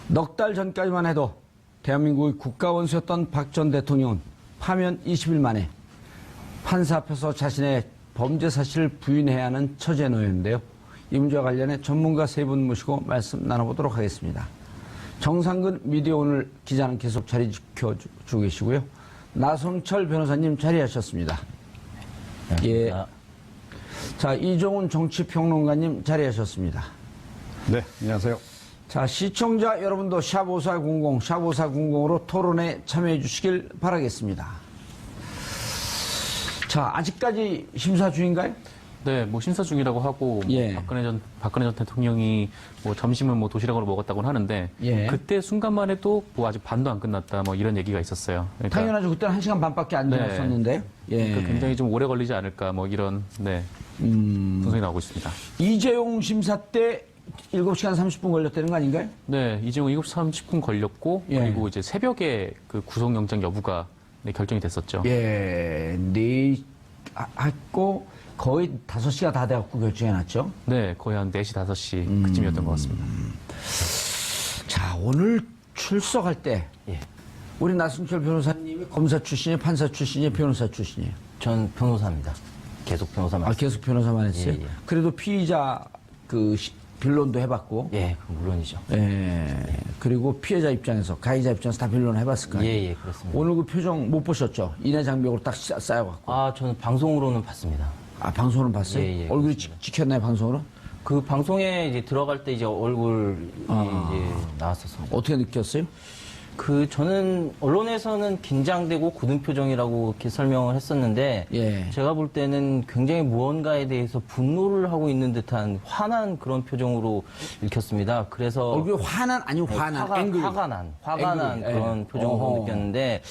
넉 달 전까지만 해도 대한민국의 국가원수였던 박 전 대통령은 파면 20일 만에 판사 앞에서 자신의 범죄 사실을 부인해야 하는 처지에 놓였는데요. 이 문제와 관련해 전문가 세 분 모시고 말씀 나눠보도록 하겠습니다. 정상근 미디어오늘 기자는 계속 자리 지켜주고 계시고요. 나성철 변호사님 자리하셨습니다. 예. 자, 이종훈 정치평론가님 자리하셨습니다. 네, 안녕하세요. 자, 시청자 여러분도 샵5400, 샵5400으로 토론에 참여해 주시길 바라겠습니다. 자, 아직까지 심사 중인가요? 네, 뭐 심사 중이라고 하고 예. 박근혜 전 대통령이 뭐 점심을 뭐 도시락으로 먹었다고는 하는데 예. 그때 순간만 해도 뭐 아직 반도 안 끝났다 뭐 이런 얘기가 있었어요. 그러니까, 당연하죠. 그때는 1시간 반밖에 안 네. 지났었는데. 예. 그러니까 굉장히 좀 오래 걸리지 않을까 뭐 이런 분석이 나오고 있습니다. 이재용 심사 때 7시간 30분 걸렸다는 거 아닌가요? 네, 이재용 7시 30분 걸렸고 예. 그리고 이제 새벽에 그 구속영장 여부가 결정이 됐었죠. 예. 했고 거의 5시가 다 돼갖고 결정해놨죠. 네, 거의 한 4시, 5시 그쯤이었던 것 같습니다. 자, 오늘 출석할 때 예. 우리 나승철 변호사님이 검사 출신이에요? 판사 출신이에요? 변호사 출신이에요? 전 변호사입니다. 계속 변호사만. 계속 변호사만 했어요? 예, 예. 그래도 피의자 변론도 해봤고. 예, 그럼 물론이죠. 예. 그리고 피해자 입장에서, 가해자 입장에서 다 변론을 해봤을 거 아니에요? 예, 예, 그렇습니다. 오늘 그 표정 못 보셨죠? 인해 장벽으로 딱 쌓여갖고. 아, 저는 방송으로는 봤습니다. 아, 방송은 봤어요? 예, 예, 얼굴이 그렇습니다. 찍혔나요, 방송으로? 그 방송에 이제 들어갈 때 이제 얼굴이 이제 나왔었습니다. 어떻게 느꼈어요? 저는 언론에서는 긴장되고 굳은 표정이라고 이렇게 설명을 했었는데 예. 제가 볼 때는 굉장히 무언가에 대해서 분노를 하고 있는 듯한 화난 그런 표정으로 읽혔습니다. 그래서 얼굴이 화난, 아니면 화난, 앵글. 화가 난 앵글, 그런 예. 표정으로 어허. 느꼈는데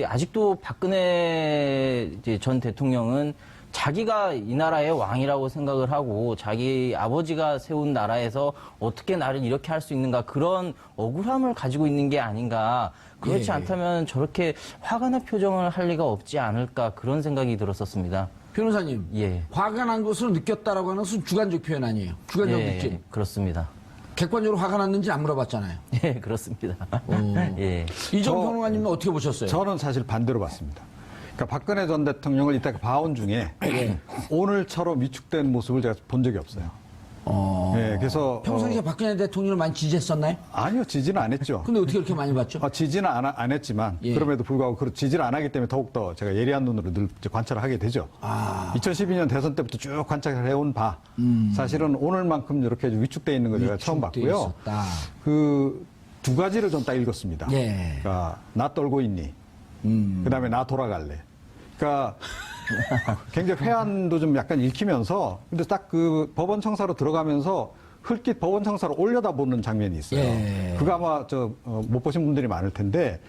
아직도 박근혜 이제 전 대통령은 자기가 이 나라의 왕이라고 생각을 하고 자기 아버지가 세운 나라에서 어떻게 나를 이렇게 할 수 있는가 그런 억울함을 가지고 있는 게 아닌가. 그렇지 예. 않다면 저렇게 화가 난 표정을 할 리가 없지 않을까 그런 생각이 들었었습니다. 변호사님. 예. 화가 난 것으로 느꼈다라고 하는 것은 주관적 표현 아니에요. 주관적 느낌. 그렇습니다. 객관적으로 화가 났는지 안 물어봤잖아요. 예, 그렇습니다. 예. 이정 평론가님은 어떻게 보셨어요? 저는 사실 반대로 봤습니다. 그러니까 박근혜 전 대통령을 이따 봐온 중에 오늘처럼 위축된 모습을 제가 본 적이 없어요. 예, 그래서 평상시에 박근혜 대통령을 많이 지지했었나요? 아니요, 지지는 안 했죠. 근데 어떻게 그렇게 많이 봤죠? 지지는 안 했지만 예. 그럼에도 불구하고 지지를 안 하기 때문에 더욱더 제가 예리한 눈으로 늘 이제 관찰을 하게 되죠. 2012년 대선 때부터 쭉 관찰을 해온 바 사실은 오늘만큼 이렇게 위축돼 있는 걸 제가 처음 위축돼 봤고요. 있었다. 그 두 가지를 좀 딱 읽었습니다. 예. 그러니까 나 떨고 있니? 그다음에 나 돌아갈래. 그러니까 굉장히 회한도 좀 약간 읽히면서 근데 딱 그 법원 청사로 들어가면서 흘낏 법원 청사로 올려다보는 장면이 있어요. 예. 그거 아마 못 보신 분들이 많을 텐데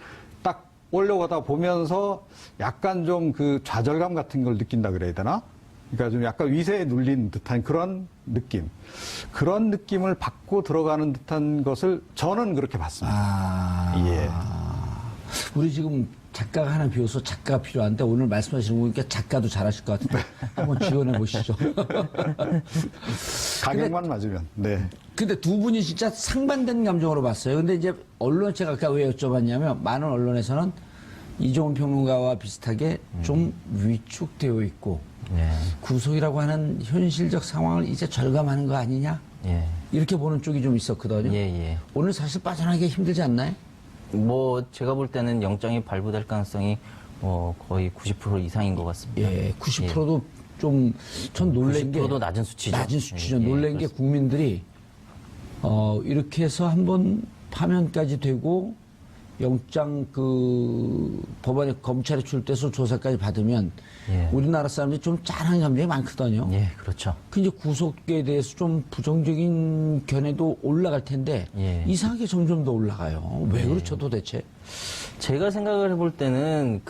딱 올려가다 보면서 약간 좀 그 좌절감 같은 걸 느낀다 그래야 되나? 그러니까 좀 약간 위세에 눌린 듯한 그런 느낌. 그런 느낌을 받고 들어가는 듯한 것을 저는 그렇게 봤습니다. 예. 우리 지금 작가가 하나 비워서 작가가 필요한데 오늘 말씀하시는 거 보니까 작가도 잘하실 것 같은데 한번 지원해 보시죠. 가격만 맞으면. 네. 근데 두 분이 진짜 상반된 감정으로 봤어요. 근데 이제 언론 제가 아까 왜 여쭤봤냐면 많은 언론에서는 이종훈 평론가와 비슷하게 좀 위축되어 있고 예. 구속이라고 하는 현실적 상황을 이제 절감하는 거 아니냐? 예. 이렇게 보는 쪽이 좀 있었거든요. 예, 예. 오늘 사실 빠져나가기 힘들지 않나요? 뭐 제가 볼 때는 영장이 발부될 가능성이 거의 90% 이상인 것 같습니다. 예, 90%도 좀 전 놀란 게 90%도 낮은 수치죠. 낮은 수치죠. 예, 놀란 게 그렇습니다. 국민들이 이렇게 해서 한번 파면까지 되고 영장 법원에 검찰에 출두해서 조사까지 받으면 예. 우리나라 사람들이 좀 짠한 감정이 많거든요. 예, 그렇죠. 그 이제 구속에 대해서 좀 부정적인 견해도 올라갈 텐데 예. 이상하게 점점 더 올라가요. 왜 그렇죠 도대체? 제가 생각을 해볼 때는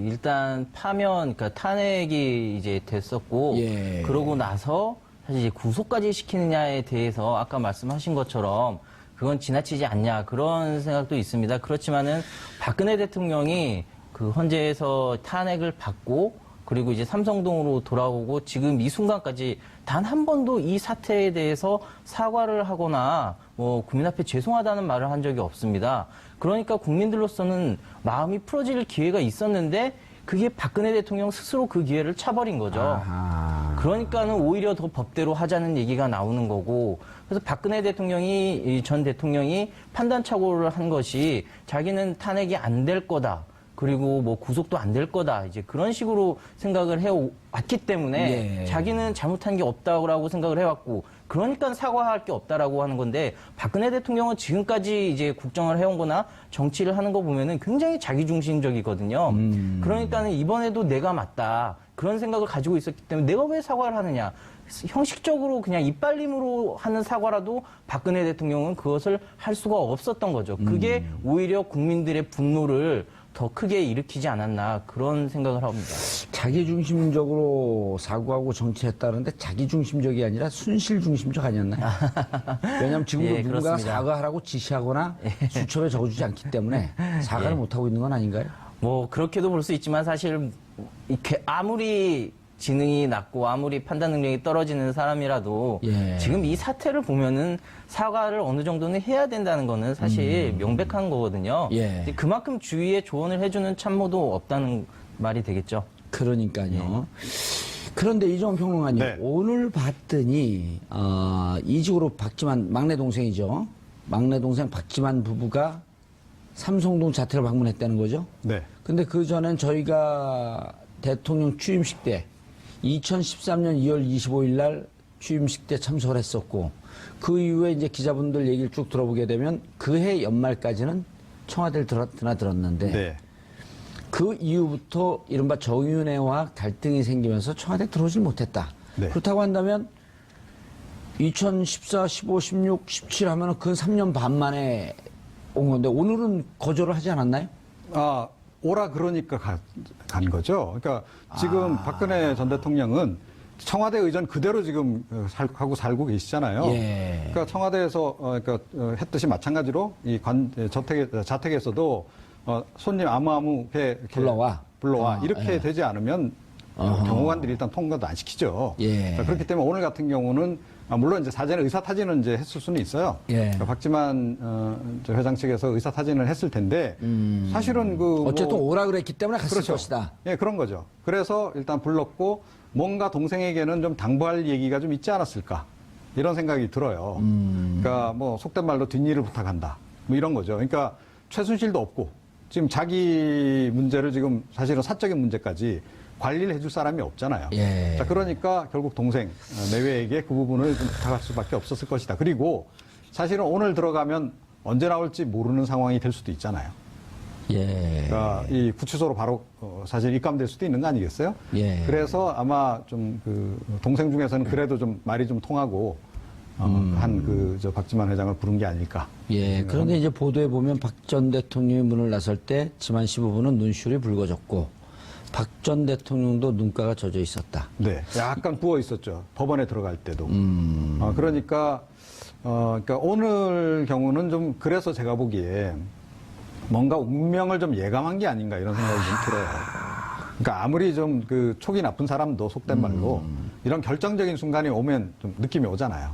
일단 그러니까 탄핵이 이제 됐었고 예. 그러고 나서 사실 이제 구속까지 시키느냐에 대해서 아까 말씀하신 것처럼 그건 지나치지 않냐 그런 생각도 있습니다. 그렇지만은 박근혜 대통령이 그 헌재에서 탄핵을 받고 그리고 이제 삼성동으로 돌아오고 지금 이 순간까지 단 한 번도 이 사태에 대해서 사과를 하거나 뭐 국민 앞에 죄송하다는 말을 한 적이 없습니다. 그러니까 국민들로서는 마음이 풀어질 기회가 있었는데 그게 박근혜 대통령 스스로 그 기회를 차버린 거죠. 아하. 그러니까는 오히려 더 법대로 하자는 얘기가 나오는 거고, 그래서 박근혜 대통령이, 이 전 대통령이 판단착오를 한 것이 자기는 탄핵이 안 될 거다. 그리고 뭐 구속도 안 될 거다. 이제 그런 식으로 생각을 해왔기 때문에 예. 자기는 잘못한 게 없다고 생각을 해왔고, 그러니까 사과할 게 없다라고 하는 건데, 박근혜 대통령은 지금까지 이제 국정을 해온 거나 정치를 하는 거 보면은 굉장히 자기중심적이거든요. 그러니까는 이번에도 내가 맞다. 그런 생각을 가지고 있었기 때문에 내가 왜 사과를 하느냐. 형식적으로 그냥 이빨림으로 하는 사과라도 박근혜 대통령은 그것을 할 수가 없었던 거죠. 그게 오히려 국민들의 분노를 더 크게 일으키지 않았나 그런 생각을 합니다. 자기중심적으로 사고하고 정치했다는데 자기중심적이 아니라 순실중심적 아니었나요? 왜냐하면 지금도 예, 누군가 그렇습니다. 사과하라고 지시하거나 수첩에 적어주지 않기 때문에 사과를 못하고 있는 건 아닌가요? 뭐 그렇게도 볼 수 있지만 사실 이렇게 아무리 지능이 낮고 아무리 판단 능력이 떨어지는 사람이라도 예. 지금 이 사태를 보면은 사과를 어느 정도는 해야 된다는 거는 사실 명백한 거거든요. 예. 근데 그만큼 주위에 조언을 해주는 참모도 없다는 말이 되겠죠. 그러니까요. 그런데 이종원 평론가님, 네. 오늘 봤더니 이직으로 박지만 막내 동생이죠. 막내 동생 박지만 부부가 삼성동 자택을 방문했다는 거죠. 네. 근데 그 전엔 저희가 대통령 취임식 때 2013년 2월 25일 날 취임식 때 참석을 했었고, 그 이후에 이제 기자분들 얘기를 쭉 들어보게 되면 그해 연말까지는 청와대를 드나들었는데 네. 그 이후부터 이른바 정윤회와 갈등이 생기면서 청와대 들어오질 못했다. 네. 그렇다고 한다면 2014, 15, 16, 17 하면은 그 3년 반 만에 온 건데 오늘은 거절을 하지 않았나요? 아, 오라 그러니까 간 거죠. 그러니까 지금 박근혜 전 대통령은 청와대 의전 그대로 지금 하고 살고 계시잖아요. 예. 그러니까 청와대에서 했듯이 마찬가지로 이 자택에서도 손님 아무 이렇게 불러와 이렇게 예. 되지 않으면 경호관들이 일단 통과도 안 시키죠. 예. 그렇기 때문에 오늘 같은 경우는 물론 이제 사전에 의사타진은 이제 했을 수는 있어요. 예. 그러니까 박지만 저 회장 측에서 의사타진을 했을 텐데 사실은 어쨌든 오라 그랬기 때문에 갔을 그렇죠. 것이다. 예, 그런 거죠. 그래서 일단 불렀고 뭔가 동생에게는 좀 당부할 얘기가 좀 있지 않았을까 이런 생각이 들어요. 그러니까 뭐 속된 말로 뒷일을 부탁한다 뭐 이런 거죠. 그러니까 최순실도 없고 지금 자기 문제를 지금 사실은 사적인 문제까지 관리를 해줄 사람이 없잖아요. 예. 자, 그러니까 결국 동생 내외에게 그 부분을 좀 부탁할 수밖에 없었을 것이다. 그리고 사실은 오늘 들어가면 언제 나올지 모르는 상황이 될 수도 있잖아요. 예. 그러니까 이 구치소로 바로 사실 입감될 수도 있는 거 아니겠어요? 예. 그래서 아마 좀 그 동생 중에서는 그래도 좀 말이 좀 통하고 한 그 저 박지만 회장을 부른 게 아닐까. 예. 그런데 이제 보도에 보면 박 전 대통령이 문을 나설 때 지만 씨 부부는 눈시울이 붉어졌고 박 전 대통령도 눈가가 젖어 있었다. 네, 약간 부어 있었죠. 법원에 들어갈 때도. 그러니까 오늘 경우는 좀 그래서 제가 보기에 뭔가 운명을 좀 예감한 게 아닌가 이런 생각이 좀 들어요. 그러니까 아무리 좀 그 촉이 나쁜 사람도 속된 말로 이런 결정적인 순간이 오면 좀 느낌이 오잖아요.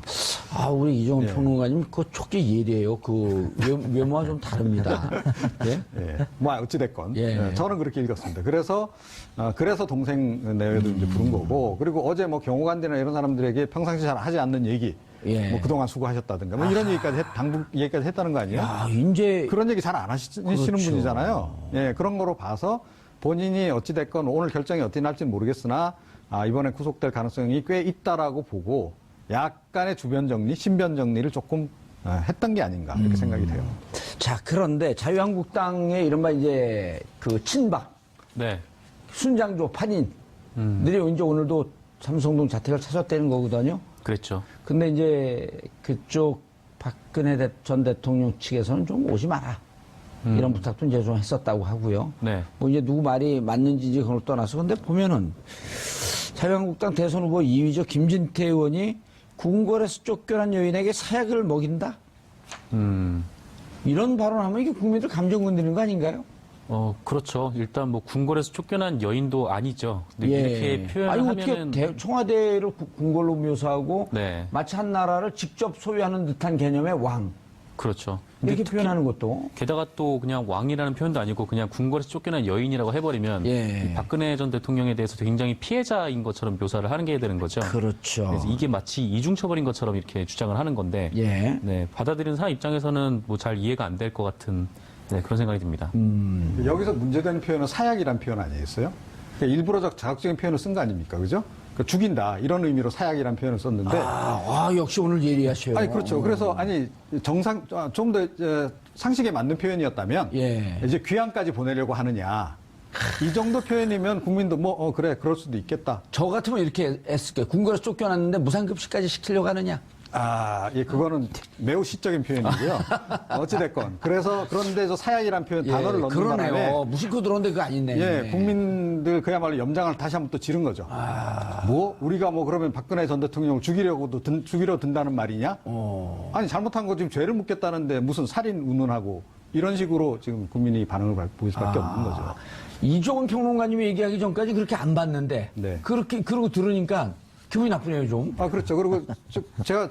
아, 우리 이종원 예. 평론가님, 그 촉기 예리해요. 그 외모와 좀 다릅니다. 예? 예. 뭐 어찌됐건. 예. 예, 저는 그렇게 읽었습니다. 그래서 동생 내외도 이제 부른 거고, 그리고 어제 뭐 경호관들이나 이런 사람들에게 평상시 잘 하지 않는 얘기, 예. 뭐 그동안 수고하셨다든가, 뭐 이런 얘기까지 당부 얘기까지 했다는 거 아니에요? 야, 이제 그런 얘기 잘 안 하시는 그렇죠. 분이잖아요. 예, 그런 거로 봐서 본인이 어찌됐건 오늘 결정이 어떻게 날지는 모르겠으나, 이번에 구속될 가능성이 꽤 있다라고 보고, 약간의 주변 정리, 신변 정리를 조금 했던 게 아닌가, 이렇게 생각이 돼요. 자, 그런데 자유한국당의 이른바 이제 그 친박, 네. 순장조 판인들이 이제 오늘도 삼성동 자택을 찾았다는 거거든요. 그랬죠. 근데 이제 그쪽 박근혜 전 대통령 측에서는 좀 오지 마라. 이런 부탁도 이제 좀 했었다고 하고요. 네. 뭐 이제 누구 말이 맞는지 그걸 떠나서 근데 보면은 자유한국당 대선 후보 2위죠. 김진태 의원이 궁궐에서 쫓겨난 여인에게 사약을 먹인다? 이런 발언하면 이게 국민들 감정 건드리는 거 아닌가요? 그렇죠. 일단 뭐 궁궐에서 쫓겨난 여인도 아니죠. 근데 이렇게 표현을 아니 하면은 어떻게 청와대를 궁궐로 묘사하고 네. 마치 한 나라를 직접 소유하는 듯한 개념의 왕 그렇죠. 근데 이렇게 특히 표현하는 것도 게다가 또 그냥 왕이라는 표현도 아니고 그냥 궁궐에서 쫓겨난 여인이라고 해버리면 예. 이 박근혜 전 대통령에 대해서 굉장히 피해자인 것처럼 묘사를 하는 게 되는 거죠. 그렇죠. 그래서 이게 마치 이중처벌인 것처럼 이렇게 주장을 하는 건데 예. 네, 받아들이는 사람 입장에서는 뭐 잘 이해가 안 될 것 같은 네, 그런 생각이 듭니다. 여기서 문제되는 표현은 사약이란 표현 아니겠어요? 그러니까 일부러적 자극적인 표현을 쓴 거 아닙니까? 그죠? 그러니까 죽인다 이런 의미로 사약이란 표현을 썼는데 역시 오늘 예리하셔요. 아니 그렇죠. 그래서 아니 정상 좀 더 상식에 맞는 표현이었다면 예. 이제 귀향까지 보내려고 하느냐 이 정도 표현이면 국민도 뭐 그래 그럴 수도 있겠다. 저 같으면 이렇게 애쓸게요. 궁궐에서 쫓겨났는데 무상급식까지 시키려고 하느냐? 예, 그거는 매우 시적인 표현이고요. 어찌됐건. 그런데 저 사약이란 표현 단어를 넣는 그러네요. 바람에 무심코 들어오는데 그거 아니네. 예, 국민들 그야말로 염장을 다시 한번 또 지른 거죠. 우리가 그러면 박근혜 전 대통령을 죽이려 든다는 말이냐? 아니, 잘못한 거 지금 죄를 묻겠다는데 무슨 살인 운운하고 이런 식으로 지금 국민이 반응을 보일 수밖에 없는 거죠. 이종훈 평론가님이 얘기하기 전까지 그렇게 안 봤는데 네. 그러고 들으니까 기분이 나쁘네요, 좀. 그렇죠. 그리고 제가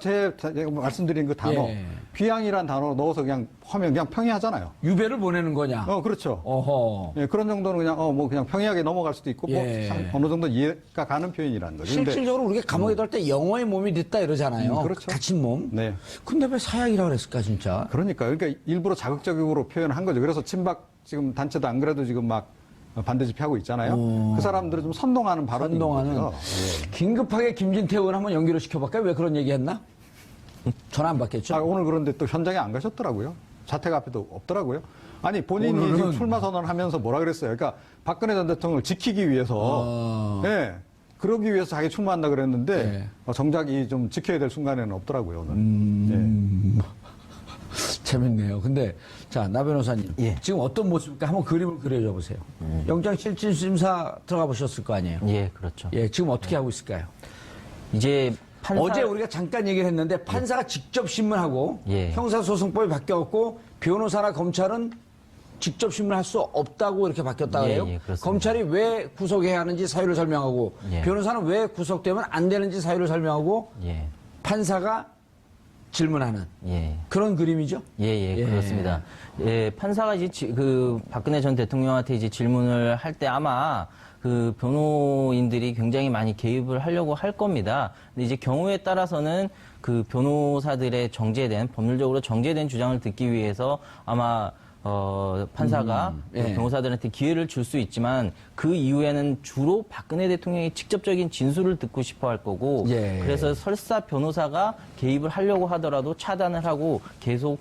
말씀드린 그 단어, 예. 귀향이란 단어 넣어서 그냥 하면 그냥 평이하잖아요. 유배를 보내는 거냐? 그렇죠. 어허. 예, 그런 정도는 그냥 평이하게 넘어갈 수도 있고, 예. 어느 정도 이해가 가는 표현이라는 거죠. 근데 실질적으로 우리가 감옥에 들어갈 때 영어의 몸이 됐다 이러잖아요. 그렇죠. 갇힌 몸. 네. 근데 왜 사약이라고 그랬을까, 진짜? 그러니까 일부러 자극적으로 표현한 거죠. 그래서 친박 지금 단체도 안 그래도 지금 막 반대 집회하고 있잖아요. 그 사람들을 좀 선동하는 발언인 선동하는. 거죠. 긴급하게 김진태 의원 한번 연기를 시켜볼까요? 왜 그런 얘기 했나? 전화 안 받겠죠? 오늘 그런데 또 현장에 안 가셨더라고요. 자택 앞에도 없더라고요. 아니, 본인이 오늘은- 지금 출마 선언을 하면서 뭐라 그랬어요. 그러니까 박근혜 전 대통령을 지키기 위해서, 그러기 위해서 자기 출마한다 그랬는데, 정작 좀 지켜야 될 순간에는 없더라고요, 오늘. 재밌네요. 근데, 자, 나 변호사님. 예. 지금 어떤 모습일까? 한번 그림을 그려줘 보세요. 영장실질심사 들어가 보셨을 거 아니에요? 예, 그렇죠. 예, 지금 어떻게 하고 있을까요? 이제 판사 어제 우리가 잠깐 얘기를 했는데 판사가 직접 신문하고 예. 형사소송법이 바뀌었고 변호사나 검찰은 직접 신문할 수 없다고 이렇게 바뀌었다 예, 그래요. 예, 그렇습니다. 검찰이 왜 구속해야 하는지 사유를 설명하고 예. 변호사는 왜 구속되면 안 되는지 사유를 설명하고 예, 판사가 질문하는 예. 그런 그림이죠. 예, 예. 그렇습니다. 예, 판사가 이제 그 박근혜 전 대통령한테 이제 질문을 할 때 아마 그 변호인들이 굉장히 많이 개입을 하려고 할 겁니다. 근데 이제 경우에 따라서는 그 변호사들의 법률적으로 정제된 주장을 듣기 위해서 아마 판사가 그 예. 변호사들한테 기회를 줄 수 있지만 그 이후에는 주로 박근혜 대통령의 직접적인 진술을 듣고 싶어 할 거고 예. 그래서 설사 변호사가 개입을 하려고 하더라도 차단을 하고 계속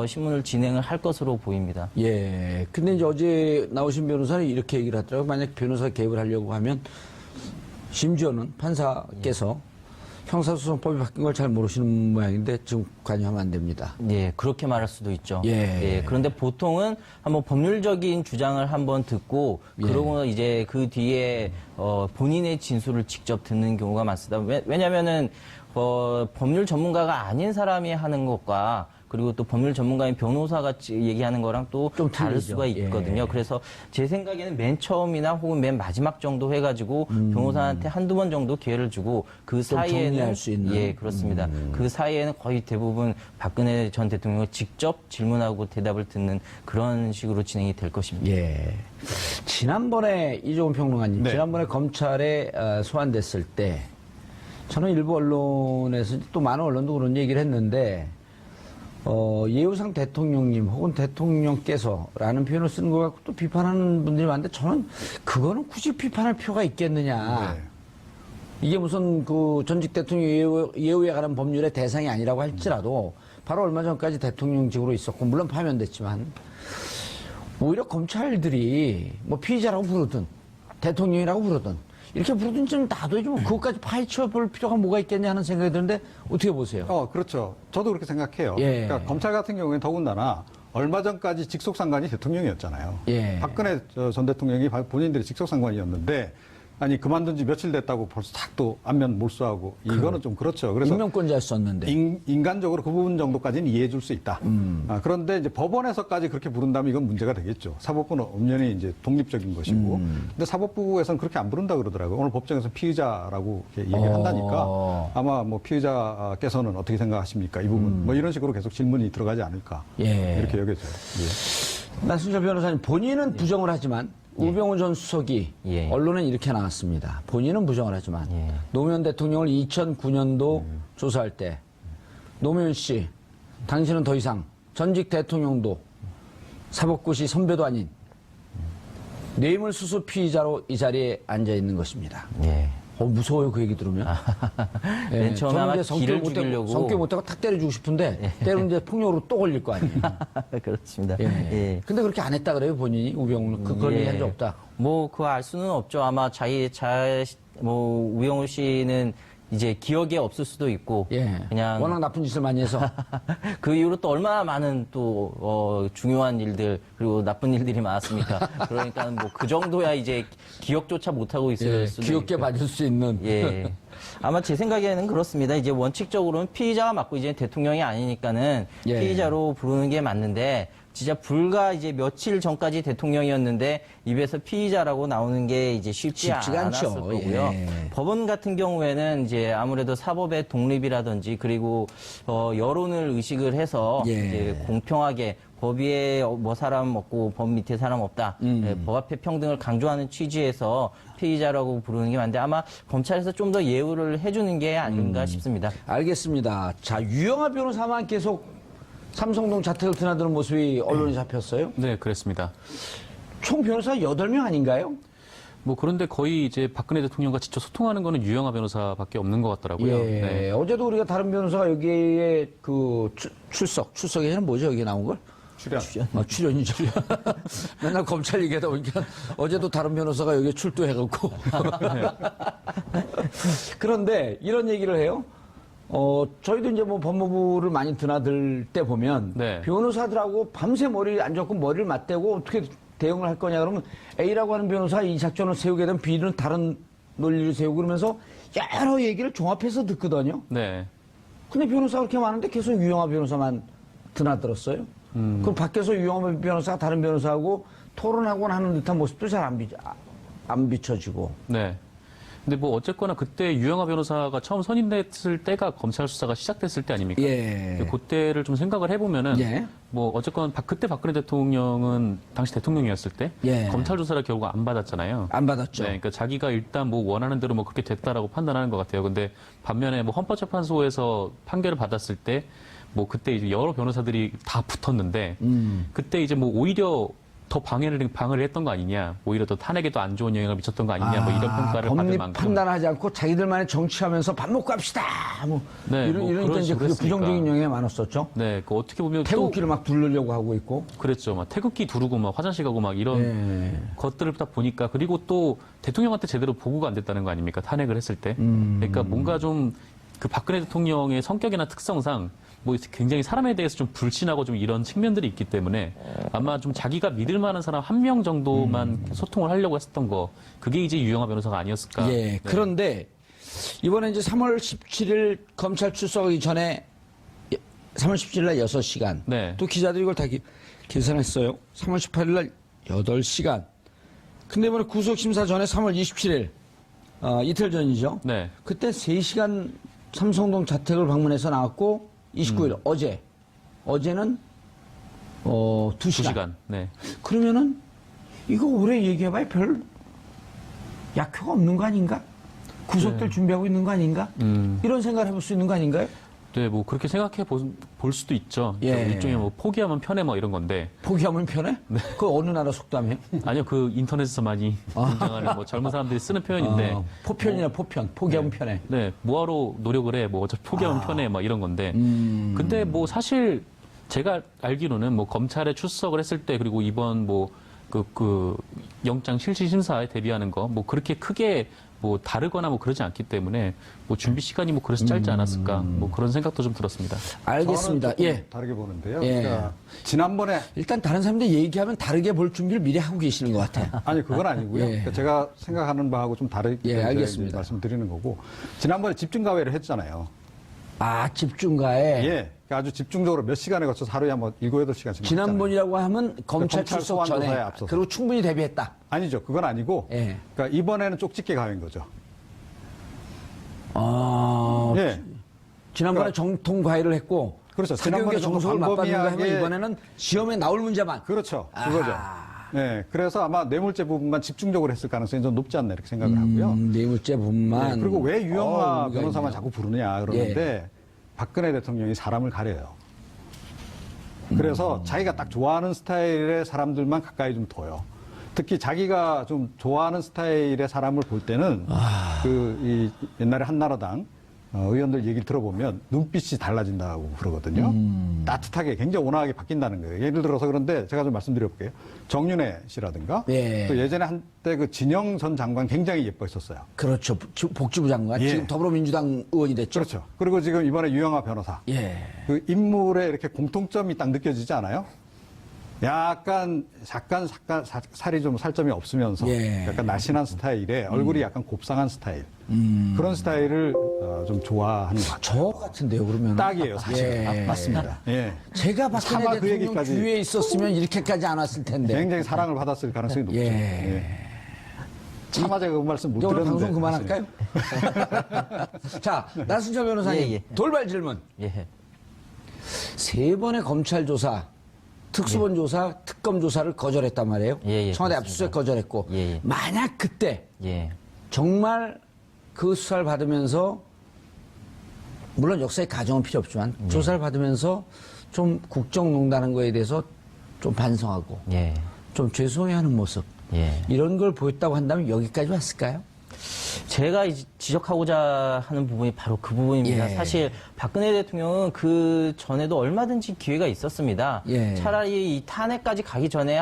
신문을 진행을 할 것으로 보입니다. 예. 근데 이제 어제 나오신 변호사는 이렇게 얘기를 하더라고요. 만약 변호사 개입을 하려고 하면 심지어는 판사께서 형사소송법이 바뀐 걸 잘 모르시는 모양인데 지금 관여하면 안 됩니다. 예, 그렇게 말할 수도 있죠. 예. 그런데 보통은 한번 법률적인 주장을 한번 듣고 그러고 이제 그 뒤에 본인의 진술을 직접 듣는 경우가 많습니다. 왜냐면은 법률 전문가가 아닌 사람이 하는 것과 그리고 또 법률 전문가인 변호사가 얘기하는 거랑 또 좀 다를 틀리죠. 수가 있거든요. 예. 그래서 제 생각에는 맨 처음이나 혹은 맨 마지막 정도 해가지고 변호사한테 한두 번 정도 기회를 주고 그 사이에는 정리할 수 있는. 예, 그렇습니다. 그 사이에는 거의 대부분 박근혜 전 대통령을 직접 질문하고 대답을 듣는 그런 식으로 진행이 될 것입니다. 예. 지난번에 이종훈 평론가님, 네. 지난번에 검찰에 소환됐을 때 저는 일부 언론에서 또 많은 언론도 그런 얘기를 했는데 예우상 대통령님 혹은 대통령께서라는 표현을 쓰는 것 같고 또 비판하는 분들이 많은데 저는 그거는 굳이 비판할 필요가 있겠느냐. 네. 이게 무슨 그 전직 대통령 예우에 관한 법률의 대상이 아니라고 할지라도 바로 얼마 전까지 대통령직으로 있었고 물론 파면됐지만 오히려 검찰들이 뭐 피의자라고 부르든 대통령이라고 부르든 이렇게 부르든 좀 놔둬야지 뭐 그것까지 파헤쳐 볼 필요가 뭐가 있겠냐 하는 생각이 드는데 어떻게 보세요? 그렇죠. 저도 그렇게 생각해요. 예. 그러니까 검찰 같은 경우에는 더군다나 얼마 전까지 직속상관이 대통령이었잖아요. 예. 박근혜 전 대통령이 본인들이 직속상관이었는데 아니 그만둔 지 며칠 됐다고 벌써 탁 또 안면 몰수하고 이거는 좀 그렇죠. 그래서 임명권자였었는데. 인간적으로 그 부분 정도까지는 이해해 줄 수 있다. 그런데 이제 법원에서까지 그렇게 부른다면 이건 문제가 되겠죠. 사법부는 엄연히 이제 독립적인 것이고. 근데 사법부에서는 그렇게 안 부른다 그러더라고요. 오늘 법정에서 피의자라고 이렇게 얘기를 한다니까 아마 뭐 피의자께서는 어떻게 생각하십니까? 이 부분. 뭐 이런 식으로 계속 질문이 들어가지 않을까. 예. 이렇게 여겨져요. 예. 나순철 변호사님, 본인은 부정을 하지만 우병우 전 수석이 예. 언론에 이렇게 나왔습니다. 본인은 부정을 하지만 예. 노무현 대통령을 2009년도 조사할 때 노무현 씨, 당신은 더 이상 전직 대통령도 사법고시 선배도 아닌 뇌물수수 피의자로 이 자리에 앉아 있는 것입니다. 예. 무서워요, 그 얘기 들으면. 맨 처음에 저는 아마 이제 기를 죽이려고. 성격 못하고 탁 때려주고 싶은데 때리면 이제 폭력으로 또 걸릴 거 아니에요. 그렇습니다. 예. 예. 근데 그렇게 안 했다 그래요, 본인이 우병우는. 그런 얘기 한 적 없다. 뭐, 그거 알 수는 없죠. 아마 우영우 씨는 이제 기억에 없을 수도 있고. 예. 그냥. 워낙 나쁜 짓을 많이 해서. 그 이후로 또 얼마나 많은 또, 중요한 일들, 그리고 나쁜 일들이 많았습니까? 그러니까 뭐 그 정도야 이제 기억조차 못하고 있을 수도 귀엽게 있고. 봐줄 수 있는. 예. 아마 제 생각에는 그렇습니다. 이제 원칙적으로는 피의자가 맞고 이제 대통령이 아니니까는 예. 피의자로 부르는 게 맞는데 진짜 불과 이제 며칠 전까지 대통령이었는데 입에서 피의자라고 나오는 게 이제 쉽지가 않죠. 않았을 거고요. 예. 법원 같은 경우에는 이제 아무래도 사법의 독립이라든지 그리고 여론을 의식을 해서 예. 이제 공평하게 법 위에 뭐 사람 없고 법 밑에 사람 없다. 예, 법 앞에 평등을 강조하는 취지에서 피의자라고 부르는 게 맞는데 아마 검찰에서 좀 더 예우를 해주는 게 아닌가 싶습니다. 알겠습니다. 자, 유영하 변호사만 계속 삼성동 자택을 드나드는 모습이 언론에 잡혔어요. 네, 그랬습니다. 총 변호사 8명 아닌가요? 뭐 그런데 거의 이제 박근혜 대통령과 직접 소통하는 거는 유영하 변호사밖에 없는 것 같더라고요. 예. 네. 어제도 우리가 다른 변호사가 여기에 그 출석에는 뭐죠? 여기 나온 걸? 출연이죠. 맨날 검찰 얘기하다 보니까 어제도 다른 변호사가 여기에 출두해갖고. 그런데 이런 얘기를 해요. 저희도 이제 뭐 법무부를 많이 드나들 때 보면 네. 변호사들하고 밤새 머리 안 좋고 머리를 맞대고 어떻게 대응을 할 거냐 그러면 A라고 하는 변호사가 이 작전을 세우게 되면 B는 다른 논리를 세우고 그러면서 여러 얘기를 종합해서 듣거든요. 네. 근데 변호사가 그렇게 많은데 계속 유영하 변호사만 드나들었어요. 그럼 밖에서 유영하 변호사가 다른 변호사하고 토론하거나 하는 듯한 모습도 잘 안 비춰지고. 네. 근데 뭐 어쨌거나 그때 유영하 변호사가 처음 선임됐을 때가 검찰 수사가 시작됐을 때 아닙니까? 예. 그때를 좀 생각을 해보면은 예. 뭐 어쨌건 그때 박근혜 대통령은 당시 대통령이었을 때 예. 검찰 조사를 결국 안 받았잖아요. 안 받았죠. 네, 그러니까 자기가 일단 뭐 원하는 대로 뭐 그렇게 됐다라고 판단하는 것 같아요. 근데 반면에 뭐 헌법재판소에서 판결을 받았을 때 뭐 그때 이제 여러 변호사들이 다 붙었는데 그때 이제 뭐 오히려 더 방해를 했던 거 아니냐, 오히려 더 탄핵에도 안 좋은 영향을 미쳤던 거 아니냐, 뭐 이런 평가를 받을 법리 만큼. 판단하지 않고 자기들만의 정치하면서 밥 먹고 합시다. 뭐 네, 이런 뭐 이러니까 그런 이제 그게 식으로 부정적인 했으니까. 영향이 많았었죠. 네, 그 어떻게 보면 태극기를 막 두르려고 하고 있고. 또 그랬죠. 막 태극기 두르고 막 화장실 가고 막 이런 예. 것들을 딱 보니까 그리고 또 대통령한테 제대로 보고가 안 됐다는 거 아닙니까? 탄핵을 했을 때. 그러니까 뭔가 좀 그 박근혜 대통령의 성격이나 특성상 뭐 굉장히 사람에 대해서 좀 불신하고 좀 이런 측면들이 있기 때문에 아마 좀 자기가 믿을 만한 사람 한 명 정도만 소통을 하려고 했었던 거, 그게 이제 유영하 변호사가 아니었을까. 예. 네. 그런데 이번에 이제 3월 17일 검찰 출석하기 전에 3월 17일 날 6시간. 네. 또 기자들이 이걸 다 계산했어요. 3월 18일 날 8시간. 근데 이번에 구속심사 전에 3월 27일, 이틀 전이죠. 네. 그때 3시간 삼성동 자택을 방문해서 나왔고, 29일, 어제는, 2시간. 2시간. 네. 그러면은, 이거 오래 얘기해봐야 별 약효가 없는 거 아닌가? 구속될 준비하고 있는 거 아닌가? 이런 생각을 해볼 수 있는 거 아닌가요? 네, 뭐 그렇게 생각해 볼 수도 있죠. 예. 일종의 뭐 포기하면 편해 뭐 이런 건데. 포기하면 편해? 그 어느 나라 속담이에요? 아니요, 그 인터넷에서 많이 등장하는 뭐 젊은 사람들이 쓰는 표현인데. 포편이나 포편. 포기하면 편해. 네, 뭐하러 노력을 해, 뭐 어차피 포기하면 편해, 막 이런 건데. 근데 뭐 사실 제가 알기로는 뭐 검찰에 출석을 했을 때 그리고 이번 뭐 그 영장 실질 심사에 대비하는 거 뭐 그렇게 크게 뭐 다르거나 뭐 그러지 않기 때문에 뭐 준비 시간이 뭐 그래서 짧지 않았을까 뭐 그런 생각도 좀 들었습니다. 알겠습니다. 저는 조금 예. 다르게 보는데요. 예. 그러니까 지난번에 일단 다른 사람들 얘기하면 다르게 볼 준비를 미리 하고 계시는 것 같아요. 아니 그건 아니고요. 예. 그러니까 제가 생각하는 바하고 좀 다르게 예, 제가 알겠습니다. 이제 말씀드리는 거고 지난번에 집중가외를 했잖아요. 아, 집중가에. 예. 그러니까 아주 집중적으로 몇 시간에 걸쳐서 하루에 한번 7, 8시간씩 지난번이라고 하면 검찰 검찰 출석 소환 전에 조사에 앞서서. 그리고 충분히 대비했다. 아니죠. 그건 아니고 예. 그러니까 이번에는 쪽집게 가외인 거죠. 예. 지난번에 그러니까- 정통 과외를 했고 그렇죠. 사교육의 지난번에 좀 정석을 맛봤는가 하면 광범위하게- 이번에는 시험에 나올 문제만. 그렇죠. 그거죠. 아하. 예. 그래서 아마 뇌물죄 부분만 집중적으로 했을 가능성이 좀 높지 않나 이렇게 생각을 하고요. 뇌물죄 부분만. 예, 그리고 왜 유영아 의미가 변호사만 있네요. 자꾸 부르느냐 그러는데 박근혜 대통령이 사람을 가려요. 그래서 자기가 딱 좋아하는 스타일의 사람들만 가까이 좀 둬요. 특히 자기가 좀 좋아하는 스타일의 사람을 볼 때는 이 옛날에 한나라당 의원들 얘기를 들어보면 눈빛이 달라진다고 그러거든요. 따뜻하게 굉장히 온화하게 바뀐다는 거예요. 예를 들어서 그런데 제가 좀 말씀드려볼게요. 정윤회 씨라든가 예. 또 예전에 한때 그 진영 전 장관 굉장히 예뻐했었어요. 그렇죠. 복지부 장관. 예. 지금 더불어민주당 의원이 됐죠. 그렇죠. 그리고 지금 이번에 유영아 변호사. 예. 그 인물에 이렇게 공통점이 딱 느껴지지 않아요? 약간 살이 좀 살점이 없으면서 예. 약간 날씬한 스타일에 얼굴이 약간 곱상한 스타일. 그런 스타일을 좀 좋아하는 것 같아요. 저 같은데요, 그러면. 딱이에요, 사실. 예. 맞습니다. 예. 제가 박근혜 차마 그 대통령 얘기까지 주위에 있었으면 이렇게까지 안 왔을 텐데. 굉장히 사랑을 받았을 가능성이 높죠. 예. 예. 차마 제가 그 말씀 못 이제 오늘 드렸는데. 방송 그만할까요? 자, 나순철 변호사님. 예, 예. 돌발 질문. 예. 세 번의 검찰 조사, 특수본 조사, 특검 조사를 거절했단 말이에요. 예, 예, 청와대 그렇습니다. 압수수색 거절했고. 예, 예. 만약 그때 예. 정말 그 수사를 받으면서 물론 역사의 가정은 필요 없지만 조사를 받으면서 좀 국정농단한 거에 대해서 좀 반성하고 예. 좀 죄송해하는 모습 예. 이런 걸 보였다고 한다면 여기까지 왔을까요? 제가 지적하고자 하는 부분이 바로 그 부분입니다. 예. 사실 박근혜 대통령은 그 전에도 얼마든지 기회가 있었습니다. 예. 차라리 이 탄핵까지 가기 전에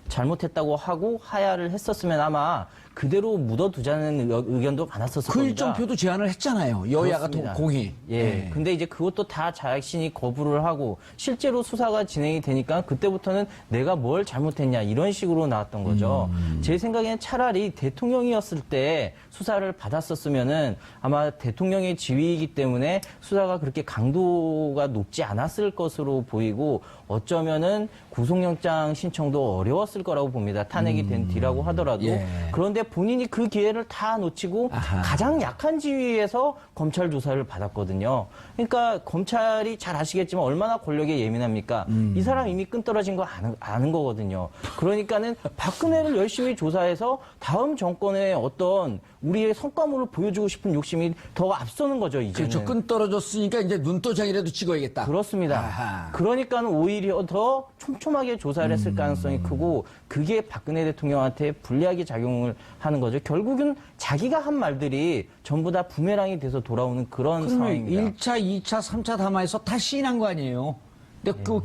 잘못했다고 하고 하야를 했었으면 아마 그대로 묻어두자는 의견도 많았었을 그 겁니다. 일정표도 제안을 했잖아요. 여야가 그렇습니다. 공히. 예. 근데 이제 그것도 다 자신이 거부를 하고 실제로 수사가 진행이 되니까 그때부터는 내가 뭘 잘못했냐 이런 식으로 나왔던 거죠. 제 생각에는 차라리 대통령이었을 때 수사를 받았었으면은 아마 대통령의 지위이기 때문에 수사가 그렇게 강도가 높지 않았을 것으로 보이고 어쩌면은 구속영장 신청도 어려웠을 거라고 봅니다. 탄핵이 된 뒤라고 하더라도. 예. 그런데 본인이 그 기회를 다 놓치고 아하. 가장 약한 지위에서 검찰 조사를 받았거든요. 그러니까 검찰이 잘 아시겠지만 얼마나 권력에 예민합니까? 이 사람 이미 끈떨어진 거 아는 거거든요. 그러니까는 박근혜를 열심히 조사해서 다음 정권의 어떤 우리의 성과물을 보여주고 싶은 욕심이 더 앞서는 거죠, 이제는. 그렇죠. 끈 떨어졌으니까 이제 눈도장이라도 찍어야겠다. 그렇습니다. 아하. 그러니까는 오히려 더 촘촘하게 조사를 했을 가능성이 크고 그게 박근혜 대통령한테 불리하게 작용을 하는 거죠. 결국은 자기가 한 말들이 전부 다 부메랑이 돼서 돌아오는 그런 그러면 상황입니다. 1차, 2차, 3차 담화에서 다 시인한 거 아니에요? 근데 그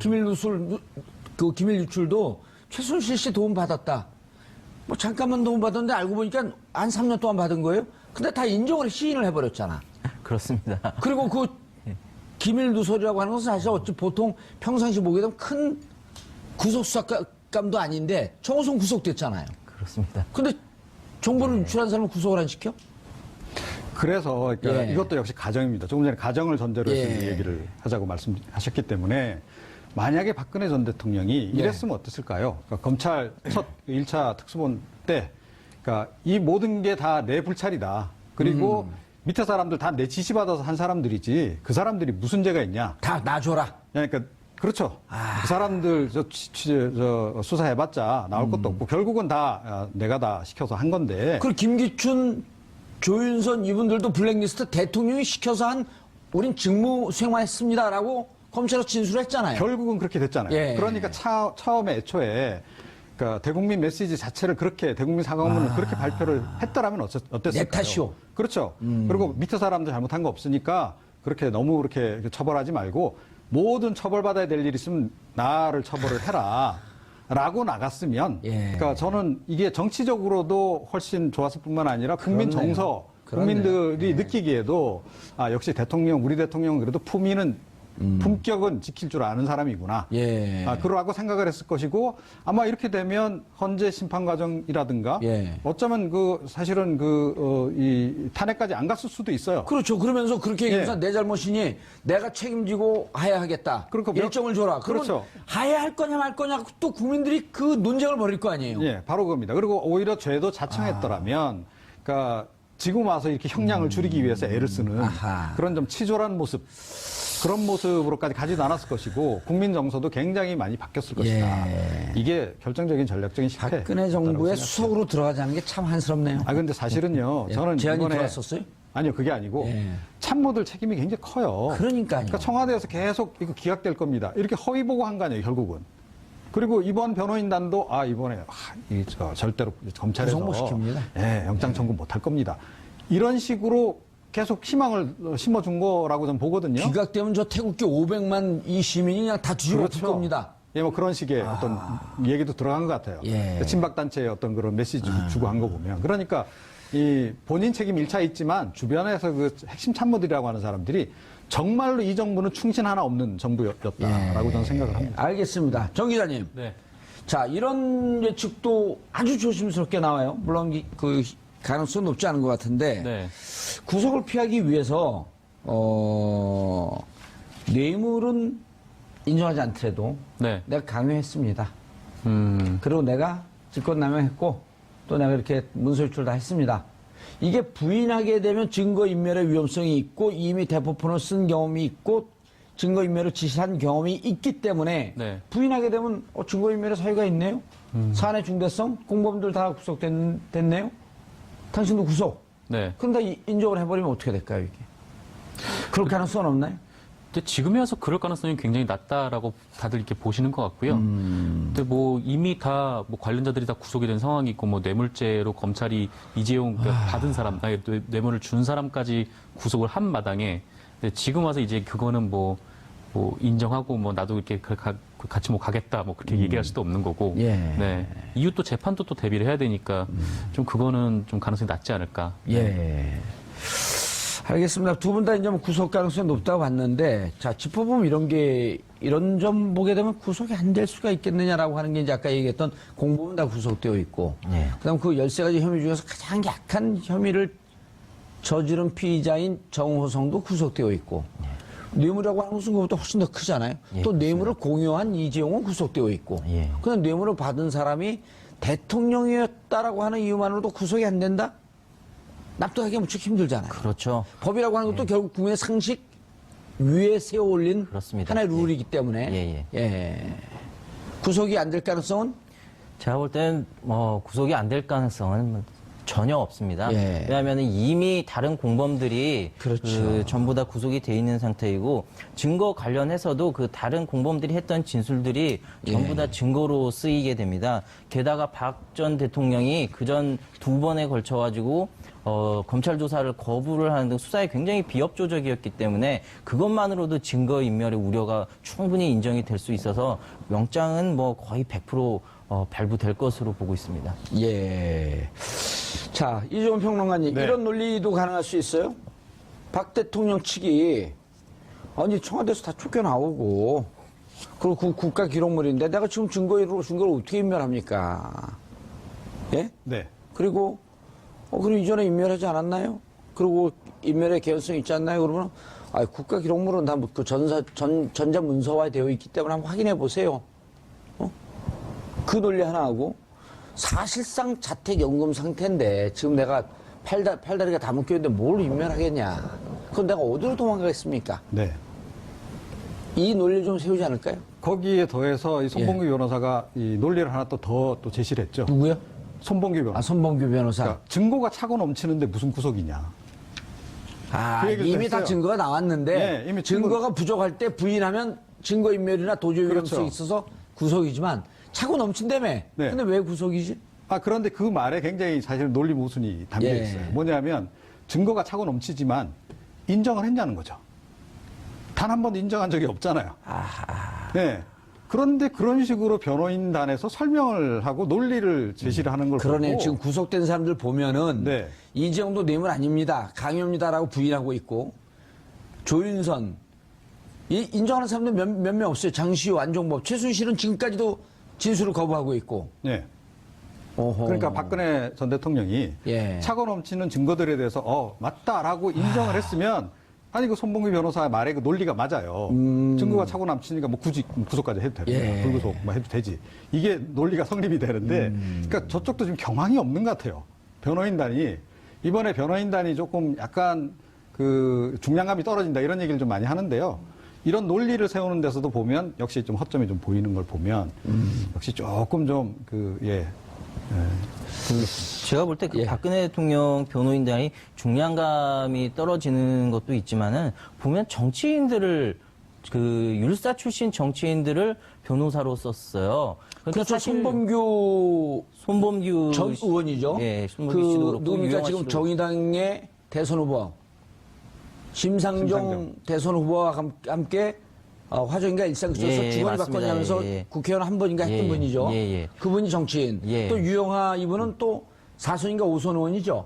기밀 유출도 최순실 씨 도움 받았다. 뭐 잠깐만 도움 받았는데 알고 보니까 한 3년 동안 받은 거예요? 근데 다 인정을 시인을 해버렸잖아. 그렇습니다. 그리고 그 기밀 누설이라고 하는 것은 사실 어찌 보통 평상시 보게 되면 큰 구속수사감도 아닌데 정호성 구속됐잖아요. 그렇습니다. 근데 정보를 유출한 사람을 구속을 안 시켜? 그래서 그러니까 예. 이것도 역시 가정입니다. 조금 전에 가정을 전제로 해서 예. 얘기를 하자고 말씀하셨기 때문에 만약에 박근혜 전 대통령이 네. 이랬으면 어땠을까요? 그러니까 검찰 첫 1차 특수본 때 그러니까 이 모든 게 다 내 불찰이다. 그리고 밑에 사람들 다 내 지시받아서 한 사람들이지 그 사람들이 무슨 죄가 있냐. 다 놔줘라. 그러니까 그렇죠. 그 사람들 저 수사해봤자 나올 것도 없고 결국은 다 내가 다 시켜서 한 건데. 그리고 김기춘, 조윤선 이분들도 블랙리스트 대통령이 시켜서 한 우린 직무 수행만 했습니다라고 검찰에서 진술했잖아요. 결국은 그렇게 됐잖아요. 예. 그러니까 처음에 애초에 그러니까 대국민 메시지 자체를 그렇게 대국민 사과문을 그렇게 발표를 했더라면 어땠을까요? 내 탓이오. 그렇죠. 그리고 밑에 사람들 잘못한 거 없으니까 그렇게 너무 그렇게 처벌하지 말고 모든 처벌받아야 될 일 있으면 나를 처벌을 해라. 라고 나갔으면, 예. 그러니까 저는 이게 정치적으로도 훨씬 좋았을 뿐만 아니라 국민 그렇네요. 정서, 그렇네요. 국민들이 느끼기에도 역시 대통령, 우리 대통령은 그래도 품격은 지킬 줄 아는 사람이구나. 예. 그러라고 생각을 했을 것이고 아마 이렇게 되면 헌재 심판 과정이라든가 예. 어쩌면 사실은 이 탄핵까지 안 갔을 수도 있어요. 그렇죠. 그러면서 그렇게 예. 얘기해서 내 잘못이니 내가 책임지고 하야하겠다. 그러니까 일정을 줘라. 그러면 그렇죠. 하야할 거냐 말 거냐 또 국민들이 그 논쟁을 벌일 거 아니에요. 예, 바로 그겁니다. 그리고 오히려 죄도 자청했더라면, 그러니까 지금 와서 이렇게 형량을 줄이기 위해서 애를 쓰는 아하. 그런 좀 치졸한 모습, 그런 모습으로까지 가지도 않았을 것이고 국민 정서도 굉장히 많이 바뀌었을 것이다. 이게 결정적인 전략적인 실패. 박근혜 정부의 수석으로 들어가자는 게 참 한스럽네요. 근데 사실은요, 예. 저는 제안이 이번에 들어왔었어요? 아니요, 그게 아니고 예. 참모들 책임이 굉장히 커요. 그러니까요. 그러니까 청와대에서 계속 이거 기각될 겁니다. 이렇게 허위 보고한 거 아니에요, 결국은. 그리고 이번 변호인단도 이번에 절대로 검찰에서 구속 못 시킵니다. 예, 영장 청구 못 할 겁니다. 이런 식으로 계속 희망을 심어준 거라고 저는 보거든요. 기각되면 저 태국계 500만 이 시민이 그냥 다 뒤집어 질 겁니다. 예, 뭐 그런 식의 어떤 얘기도 들어간 것 같아요. 예. 친박단체의 어떤 그런 메시지 주고 한 거 보면. 그러니까 이 본인 책임 1차 있지만 주변에서 그 핵심 참모들이라고 하는 사람들이 정말로 이 정부는 충신 하나 없는 정부였다라고 저는 생각을 합니다. 알겠습니다. 정 기자님. 네. 자, 이런 예측도 아주 조심스럽게 나와요. 물론 그 가능성은 높지 않은 것 같은데 네. 구속을 피하기 위해서 뇌물은 인정하지 않더라도 네. 내가 강요했습니다. 음. 그리고 내가 직권남용했고 또 내가 이렇게 문서유출 다 했습니다. 이게 부인하게 되면 증거인멸의 위험성이 있고 이미 대포폰을 쓴 경험이 있고 증거인멸을 지시한 경험이 있기 때문에 네. 부인하게 되면 증거인멸의 사유가 있네요. 사안의 중대성, 공범들 다 구속됐네요. 당신도 구속. 네. 그런데 인정을 해버리면 어떻게 될까요, 이게? 그럴 가능성은 없나요? 근데 지금에 와서 그럴 가능성이 굉장히 낮다라고 다들 이렇게 보시는 것 같고요. 근데 뭐 이미 다 뭐 관련자들이 다 구속이 된 상황이고 뭐 뇌물죄로 검찰이 이재용 받은 사람, 아니 뇌물을 준 사람까지 구속을 한 마당에 근데 지금 와서 이제 그거는 뭐 인정하고 뭐 나도 이렇게 같이 뭐 가겠다 뭐 그렇게 얘기할 수도 없는 거고. 예. 네. 이후 또 재판도 또 대비를 해야 되니까 좀 그거는 좀 가능성이 낮지 않을까. 예. 알겠습니다. 두 분 다 이제 뭐 구속 가능성이 높다고 봤는데, 자, 짚어보면 이런 점 보게 되면 구속이 안 될 수가 있겠느냐라고 하는 게 이제 아까 얘기했던 공범은 다 구속되어 있고, 그 다음 그 13가지 혐의 중에서 가장 약한 혐의를 저지른 피의자인 정호성도 구속되어 있고, 뇌물이라고 하는 것은 그것보다 훨씬 더 크잖아요. 또 뇌물을 공유한 이재용은 구속되어 있고, 그냥 뇌물을 받은 사람이 대통령이었다라고 하는 이유만으로도 구속이 안 된다? 납득하기가 무척 힘들잖아요. 그렇죠. 법이라고 하는 것도 결국 국민의 상식 위에 세워 올린 그렇습니다. 하나의 룰이기 때문에 구속이 안 될 가능성은 제가 볼 때는 구속이 안 될 가능성은 전혀 없습니다. 예. 왜냐하면 이미 다른 공범들이 그렇죠. 전부 다 구속이 돼 있는 상태이고 증거 관련해서도 그 다른 공범들이 했던 진술들이 전부 다 증거로 쓰이게 됩니다. 게다가 박 전 대통령이 그전 2번에 걸쳐 가지고 검찰 조사를 거부를 하는 등 수사에 굉장히 비협조적이었기 때문에 그것만으로도 증거인멸의 우려가 충분히 인정이 될 수 있어서 영장은 뭐 거의 100% 발부될 것으로 보고 있습니다. 예. 자, 이종훈 평론가님, 네. 이런 논리도 가능할 수 있어요? 박 대통령 측이 아니 청와대에서 다 쫓겨나오고 그리고 그 국가 기록물인데 내가 지금 증거를 어떻게 인멸합니까? 예? 네. 그리고 그럼 이전에 인멸하지 않았나요? 그리고 인멸의 개연성이 있지 않나요? 그러면 국가 기록물은 다 그 전자 문서화 되어 있기 때문에 한번 확인해 보세요. 그 논리 하나 하고 사실상 자택연금 상태인데 지금 내가 팔다리가 다 묶여있는데 뭘 인멸하겠냐? 그건 내가 어디로 도망가겠습니까? 네. 이 논리 좀 세우지 않을까요? 거기에 더해서 이 손봉규 변호사가 이 논리를 하나 더 제시를 했죠. 누구요? 손봉규 변호사. 손봉규 변호사. 그러니까 증거가 차고 넘치는데 무슨 구속이냐. 그 얘기를 이미 다 했어요. 증거가 나왔는데 네, 이미 증거가 부족할 때 부인하면 증거인멸이나 도주 위험성이 그렇죠. 있어서 구속이지만 차고 넘친다며. 네. 근데 왜 구속이지? 그런데 그 말에 굉장히 사실 논리 모순이 담겨 예. 있어요. 뭐냐면 증거가 차고 넘치지만 인정을 했냐는 거죠. 단 한 번도 인정한 적이 없잖아요. 네. 그런데 그런 식으로 변호인단에서 설명을 하고 논리를 제시를 하는 걸 그러네. 보고 지금 구속된 사람들 보면은 네. 이재용도 뇌물 아닙니다. 강요입니다라고 부인하고 있고 조윤선 이 인정하는 사람들 몇 명 없어요. 장시호, 안종범, 최순실은 지금까지도 진술을 거부하고 있고. 네. 어허. 그러니까 박근혜 전 대통령이 예. 차고 넘치는 증거들에 대해서 맞다라고 인정을 했으면 아니 그 손봉규 변호사 말의 그 논리가 맞아요. 증거가 차고 넘치니까 뭐 굳이 구속까지 해도 되고 예. 불구속 뭐 해도 되지. 이게 논리가 성립이 되는데 그러니까 저쪽도 지금 경황이 없는 것 같아요. 변호인단이 이번에 변호인단이 조금 약간 그 중량감이 떨어진다 이런 얘기를 좀 많이 하는데요. 이런 논리를 세우는 데서도 보면 역시 좀 허점이 좀 보이는 걸 보면 역시 조금 좀 제가 볼 때 그 예. 박근혜 대통령 변호인단이 중량감이 떨어지는 것도 있지만은 보면 정치인들을 그 율사 출신 정치인들을 변호사로 썼어요. 그러니까 그렇죠. 사실 손범규 전 씨- 의원이죠. 예, 손범규 씨도 그렇고 누굽니까 유영하 지금 씨도 정의당의 대선 후보 심상정 심상정. 대선 후보와 함께 화정인가 일산구청에서 예, 주거니 맞습니다. 받거니 하면서 예, 예. 국회의원 한 번인가 했던 예, 분이죠. 예, 예. 그분이 정치인. 예. 또 유영하 이분은 또 4선인가 5선 의원이죠.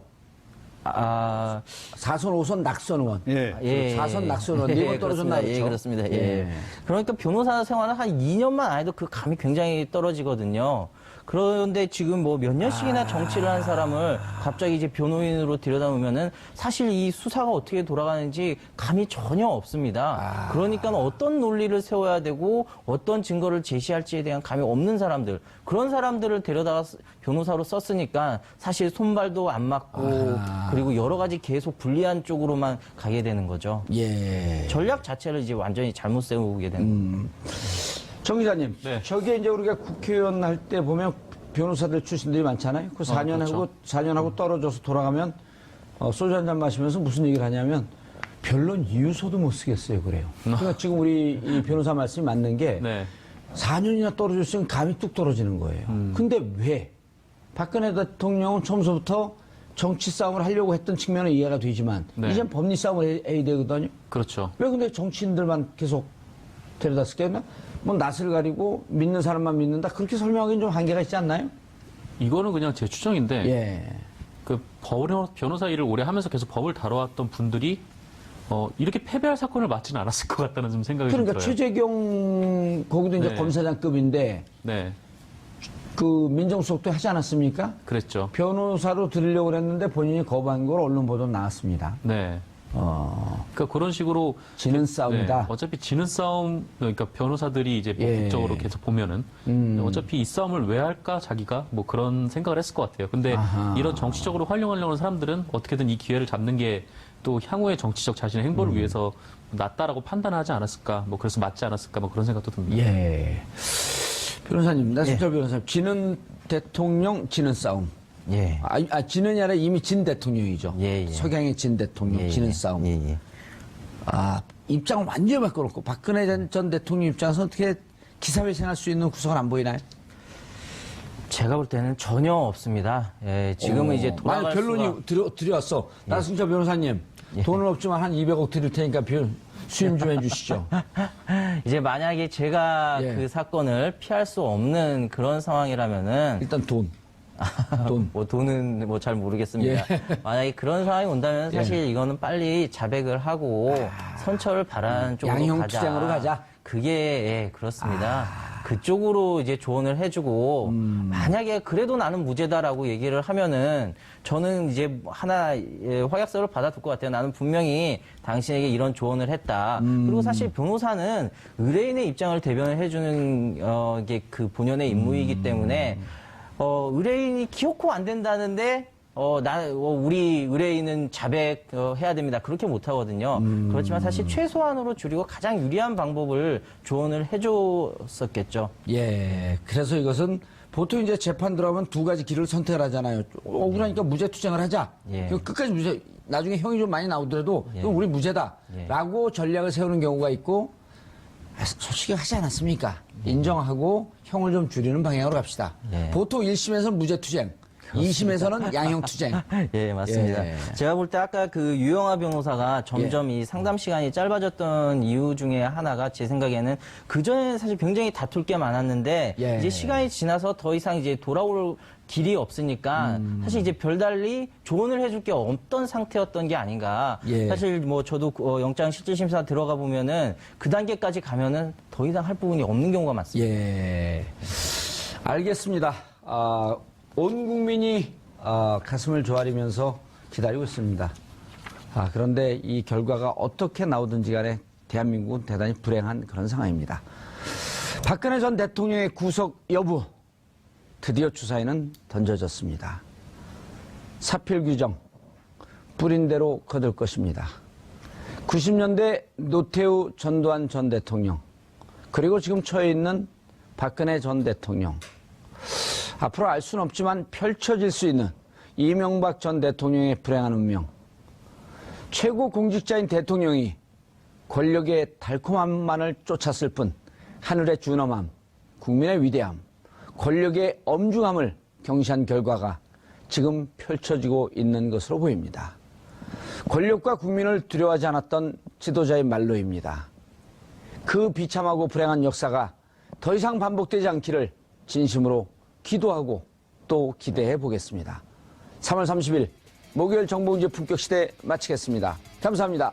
아, 4선, 5선, 낙선 의원. 예. 예. 4선 낙선 의원. 네번 떨어졌나 그렇습니다. 그렇죠? 예, 그렇습니다. 예. 예. 그러니까 변호사 생활은 한 2년만 안 해도 그 감이 굉장히 떨어지거든요. 그런데 지금 뭐 몇 년씩이나 정치를 한 사람을 갑자기 이제 변호인으로 들여다보면은 사실 이 수사가 어떻게 돌아가는지 감이 전혀 없습니다. 그러니까 어떤 논리를 세워야 되고 어떤 증거를 제시할지에 대한 감이 없는 사람들, 그런 사람들을 데려다가 변호사로 썼으니까 사실 손발도 안 맞고 그리고 여러 가지 계속 불리한 쪽으로만 가게 되는 거죠. 예. 전략 자체를 이제 완전히 잘못 세우게 되는 거죠. 정 기자님, 네. 저게 이제 우리가 국회의원 할 때 보면 변호사들 출신들이 많잖아요. 그 4년 그렇죠. 하고 4년하고 떨어져서 돌아가면 소주 한 잔 마시면서 무슨 얘기를 하냐면 변론 이유서도 못 쓰겠어요. 그래요. 그러니까 지금 우리 이 변호사 말씀이 맞는 게 네. 4년이나 떨어졌으면 감이 뚝 떨어지는 거예요. 근데 왜? 박근혜 대통령은 처음부터 정치 싸움을 하려고 했던 측면은 이해가 되지만 네. 이젠 법리 싸움을 해야 되거든요. 그렇죠. 왜 근데 정치인들만 계속 데려다 쓰겠나? 뭐 낯을 가리고 믿는 사람만 믿는다. 그렇게 설명하기는 좀 한계가 있지 않나요? 이거는 그냥 제 추정인데 예. 그 변호사 일을 오래 하면서 계속 법을 다뤄왔던 분들이 이렇게 패배할 사건을 맞지는 않았을 것 같다는 좀 생각이 좀 그러니까 들어요. 최재경 거기도 이제 네. 검사장급인데 네, 그 민정수석도 하지 않았습니까? 그랬죠. 변호사로 들으려고 그랬는데 본인이 거부한 걸 언론 보도 나왔습니다. 네. 그러니까 그런 식으로 지는 싸움이다. 네, 어차피 지는 싸움, 그러니까 변호사들이 이제 예. 법적으로 계속 보면은 어차피 이 싸움을 왜 할까 자기가 뭐 그런 생각을 했을 것 같아요. 근데 아하. 이런 정치적으로 활용하려는 사람들은 어떻게든 이 기회를 잡는 게 또 향후의 정치적 자신의 행보를 위해서 낫다라고 판단하지 않았을까, 뭐 그래서 맞지 않았을까, 뭐 그런 생각도 듭니다. 예. 변호사님, 나승철 변호사님, 지는 대통령 지는 싸움. 예. 지는이 아니라 이미 진 대통령이죠. 예, 예. 석양의 진 대통령, 예, 지는 예. 싸움. 예, 예. 입장을 완전히 바꿔놓고 박근혜 전 대통령 입장에서 어떻게 기사회생할 수 있는 구석은 안 보이나요? 제가 볼 때는 전혀 없습니다. 예, 지금은 이제 돌아갈 만약 변론이 들여왔어. 나승철 변호사님, 돈은 없지만 한 200억 드릴 테니까 수임 좀 해주시죠. 이제 만약에 제가 예. 그 사건을 피할 수 없는 그런 상황이라면은 일단 돈. 돈. 뭐 돈은 뭐 잘 모르겠습니다. 만약에 그런 상황이 온다면 사실 이거는 빨리 자백을 하고 선처를 바라는 쪽으로 양형 가자. 투쟁으로 가자. 그게 예, 그렇습니다. 그쪽으로 이제 조언을 해주고 만약에 그래도 나는 무죄다라고 얘기를 하면은 저는 이제 하나 확약서를 받아둘 것 같아요. 나는 분명히 당신에게 이런 조언을 했다. 그리고 사실 변호사는 의뢰인의 입장을 대변을 해주는 이게 그 본연의 임무이기 때문에 의뢰인이 기어코 안 된다는데 우리 의뢰인은 자백해야 됩니다. 그렇게 못 하거든요. 그렇지만 사실 최소한으로 줄이고 가장 유리한 방법을 조언을 해줬었겠죠. 예. 그래서 이것은 보통 이제 재판 들어가면 두 가지 길을 선택을 하잖아요. 억울하니까 무죄 투쟁을 하자. 예. 그럼 끝까지 무죄, 나중에 형이 좀 많이 나오더라도 그럼 우리 무죄다. 예. 라고 전략을 세우는 경우가 있고 솔직히 하지 않았습니까? 인정하고 형을 좀 줄이는 방향으로 갑시다. 예. 보통 1심에서는 무죄 투쟁. 2심에서는 양형투쟁. 예, 맞습니다. 예. 제가 볼 때 아까 그 유영아 변호사가 점점 이 상담 시간이 짧아졌던 이유 중에 하나가 제 생각에는 그전에 사실 굉장히 다툴 게 많았는데 예. 이제 시간이 지나서 더 이상 이제 돌아올 길이 없으니까 사실 이제 별달리 조언을 해줄 게 없던 상태였던 게 아닌가. 예. 사실 뭐 저도 영장 실질심사 들어가 보면은 그 단계까지 가면은 더 이상 할 부분이 없는 경우가 많습니다. 예. 알겠습니다. 온 국민이 가슴을 조아리면서 기다리고 있습니다. 그런데 이 결과가 어떻게 나오든지 간에 대한민국은 대단히 불행한 그런 상황입니다. 박근혜 전 대통령의 구속 여부, 드디어 주사위는 던져졌습니다. 사필 규정, 뿌린 대로 거둘 것입니다. 90년대 노태우 전두환 전 대통령, 그리고 지금 처해 있는 박근혜 전 대통령. 앞으로 알 수는 없지만 펼쳐질 수 있는 이명박 전 대통령의 불행한 운명. 최고 공직자인 대통령이 권력의 달콤함만을 쫓았을 뿐 하늘의 준엄함, 국민의 위대함, 권력의 엄중함을 경시한 결과가 지금 펼쳐지고 있는 것으로 보입니다. 권력과 국민을 두려워하지 않았던 지도자의 말로입니다. 그 비참하고 불행한 역사가 더 이상 반복되지 않기를 진심으로 기도하고 또 기대해 보겠습니다. 3월 30일 목요일 정봉주의 품격시대 마치겠습니다. 감사합니다.